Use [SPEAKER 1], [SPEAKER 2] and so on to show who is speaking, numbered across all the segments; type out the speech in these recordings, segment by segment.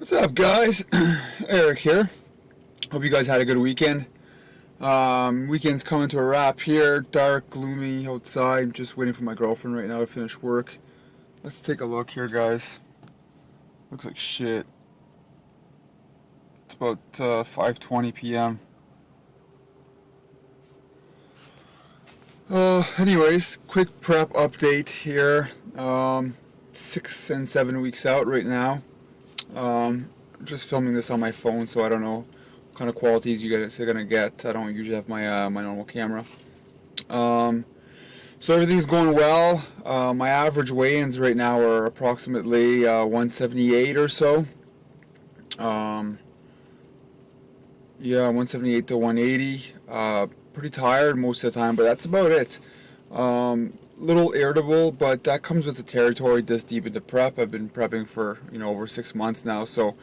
[SPEAKER 1] What's up, guys? Eric here. Hope you guys had a good weekend. Weekend's coming to a wrap here. Dark, gloomy outside. Just waiting for my girlfriend right now to finish work. Let's take a look here, guys. Looks like shit. It's about 5:20 p.m. Anyways, quick prep update here. 6 and 7 weeks out right now. Just filming this on my phone, so I don't know what kind of qualities you guys are gonna get. I don't usually have my my normal camera. So everything's going well. My average weigh-ins right now are approximately 178 or so. Yeah, 178 to 180. Pretty tired most of the time, but that's about it. Little irritable, but that comes with the territory this deep into prep. I've been prepping for over 6 months now, so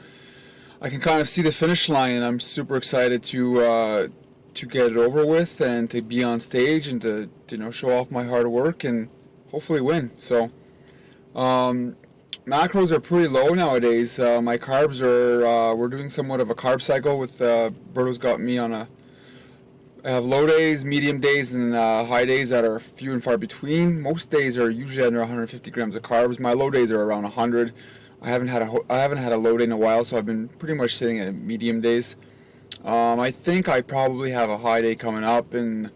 [SPEAKER 1] I can kind of see the finish line, and I'm super excited to get it over with and to be on stage and to show off my hard work and hopefully win. So macros are pretty low nowadays. My carbs are we're doing somewhat of a carb cycle with Berto's got me on I have low days, medium days, and high days that are few and far between. Most days are usually under 150 grams of carbs. My low days are around 100. I haven't had a low day in a while, so I've been pretty much sitting at medium days. I think I probably have a high day coming up, and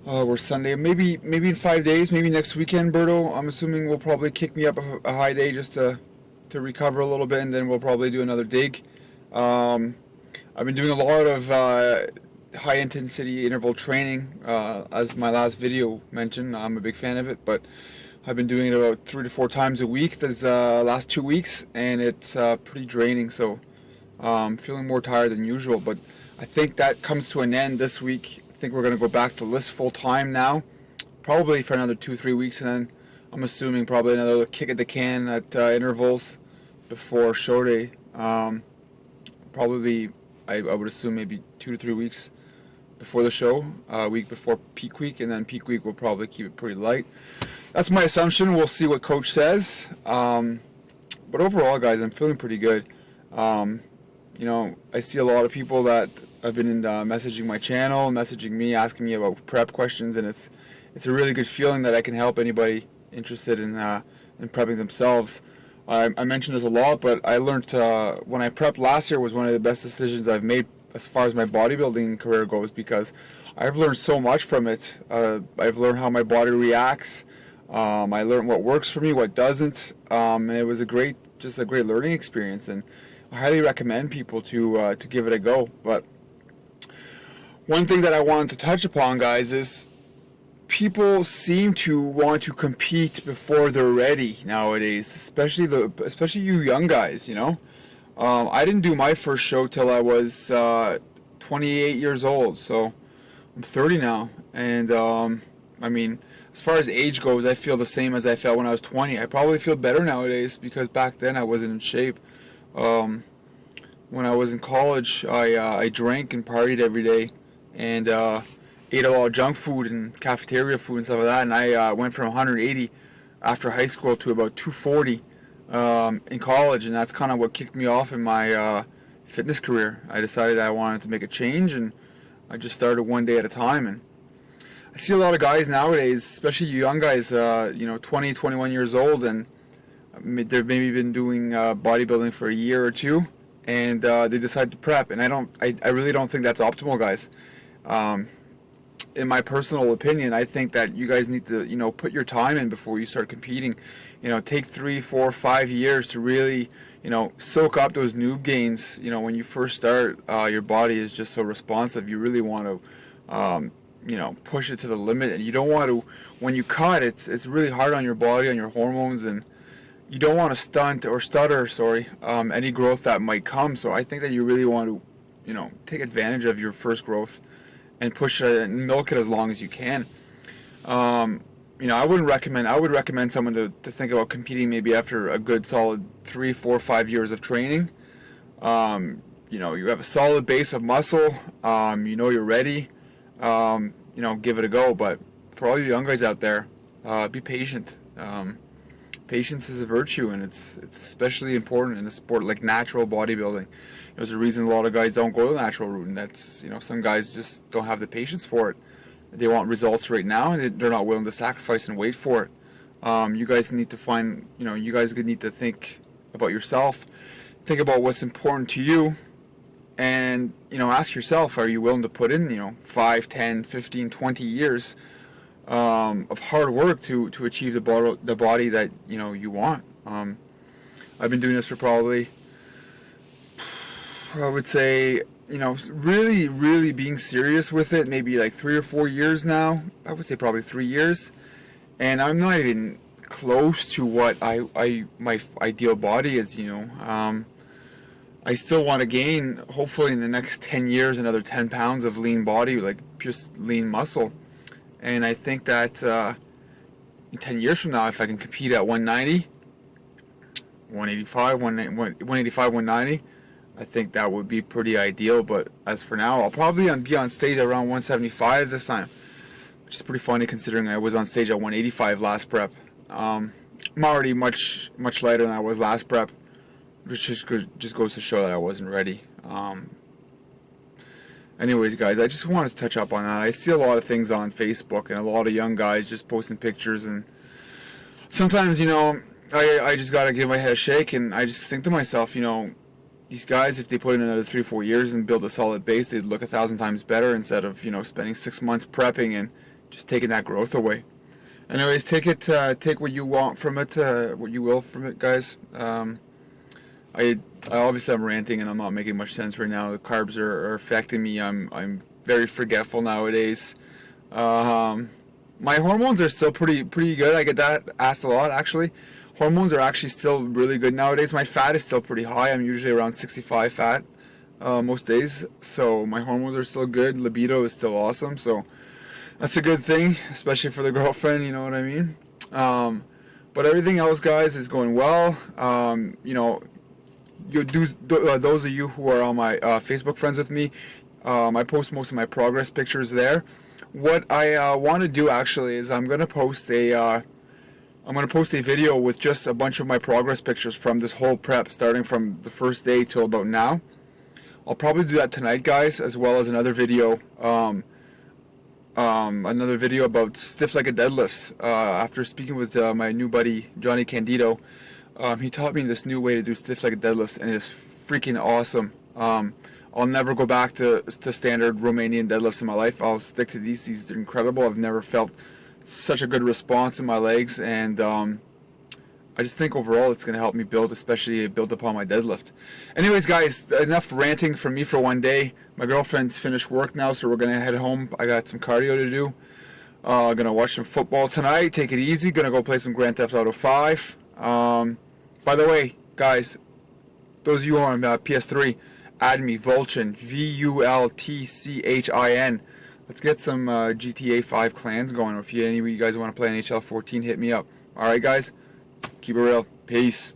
[SPEAKER 1] we're Sunday. Maybe in 5 days, maybe next weekend, Berto. I'm assuming will probably kick me up a high day just to recover a little bit, and then we'll probably do another dig. I've been doing a lot of high intensity interval training, as my last video mentioned. I'm a big fan of it, but I've been doing it about 3 to 4 times a week this last 2 weeks, and it's pretty draining, so I'm feeling more tired than usual, but I think that comes to an end this week. I think we're going to go back to list full time now, probably for another 2-3 weeks, and then I'm assuming probably another kick at the can at intervals before show day. Probably I would assume maybe 2 to 3 weeks before the show, a week before peak week, and then peak week we'll probably keep it pretty light. That's my assumption. We'll see what coach says. But overall, guys, I'm feeling pretty good. I see a lot of people that have been messaging my channel, messaging me, asking me about prep questions, and it's a really good feeling that I can help anybody interested in prepping themselves. I mentioned this a lot, but I learned when I prepped last year was one of the best decisions I've made as far as my bodybuilding career goes, because I've learned so much from it. I've learned how my body reacts. I learned what works for me, what doesn't, and it was just a great learning experience, and I highly recommend people to give it a go. But one thing that I wanted to touch upon, guys, is people seem to want to compete before they're ready nowadays, especially you young guys. I didn't do my first show till I was 28 years old, so I'm 30 now, and I mean, as far as age goes, I feel the same as I felt when I was 20. I probably feel better nowadays because back then I wasn't in shape. When I was in college, I drank and partied every day, and ate a lot of junk food and cafeteria food and stuff like that, and I went from 180 after high school to about 240 in college, and that's kind of what kicked me off in my fitness career. I decided I wanted to make a change, and I just started one day at a time. And I see a lot of guys nowadays, especially you young guys, 20, 21 years old, and they've maybe been doing bodybuilding for a year or two, and they decide to prep. And I really don't think that's optimal, guys. In my personal opinion, I think that you guys need to, put your time in before you start competing. Take 3, 4, 5 years to really, soak up those noob gains. When you first start, your body is just so responsive. You really want to, push it to the limit, and you don't want to. When you cut, it's really hard on your body, on your hormones, and you don't want to stutter any growth that might come. So I think that you really want to, take advantage of your first growth and push it and milk it as long as you can. I would recommend someone to think about competing maybe after a good solid 3, 4, 5 years of training. You have a solid base of muscle. You're ready. Give it a go. But for all you young guys out there, be patient. patience is a virtue, and it's especially important in a sport like natural bodybuilding. There's a reason a lot of guys don't go the natural route, and that's, some guys just don't have the patience for it. They want results right now, and they're not willing to sacrifice and wait for it. You guys need to find, you guys need to think about yourself, think about what's important to you, and, ask yourself, are you willing to put in, 5, 10, 15, 20 years of hard work to achieve the body that, you want? I've been doing this for probably, I would say, really, really being serious with it, maybe like 3 or 4 years now. I would say probably 3 years. And I'm not even close to what my ideal body is, I still want to gain, hopefully in the next 10 years, another 10 pounds of lean body, like just lean muscle. And I think that in 10 years from now, if I can compete at 190, 185, 190, I think that would be pretty ideal. But as for now, I'll probably be on stage around 175 this time, which is pretty funny considering I was on stage at 185 last prep. I'm already much lighter than I was last prep, which just goes to show that I wasn't ready. Anyways, guys, I just wanted to touch up on that. I see a lot of things on Facebook and a lot of young guys just posting pictures, and sometimes, I just gotta give my head a shake, and I just think to myself, these guys, if they put in another 3 or 4 years and build a solid base, they'd look 1,000 times better instead of, spending 6 months prepping and just taking that growth away. Anyways, take what you want from it, what you will from it, guys. I obviously I'm ranting and I'm not making much sense right now. The carbs are affecting me. I'm very forgetful nowadays. My hormones are still pretty good. I get that asked a lot, actually. Hormones are actually still really good nowadays. My fat is still pretty high. I'm usually around 65 fat most days, so my hormones are still good. Libido is still awesome, so that's a good thing, especially for the girlfriend, you know what I mean? But everything else, guys, is going well. Those of you who are on my Facebook friends with me, I post most of my progress pictures there. What I want to do actually is I'm gonna post a video with just a bunch of my progress pictures from this whole prep, starting from the first day till about now. I'll probably do that tonight, guys, as well as another video about stiff-legged deadlifts. After speaking with my new buddy Johnny Candido, he taught me this new way to do stiff-legged deadlifts, and it's freaking awesome. I'll never go back to standard Romanian deadlifts in my life. I'll stick to these. These are incredible. I've never felt such a good response in my legs, and I just think overall it's going to help me build upon my deadlift. Anyways, guys, enough ranting from me for one day. My girlfriend's finished work now, so we're going to head home. I got some cardio to do. Gonna watch some football tonight. Take it easy. Gonna go play some Grand Theft Auto 5. By the way, guys, those of you on PS3, add me, Vulchin, VULTCHIN. Let's get some GTA 5 clans going. Or if any of you guys want to play NHL 14, hit me up. Alright, guys, keep it real. Peace.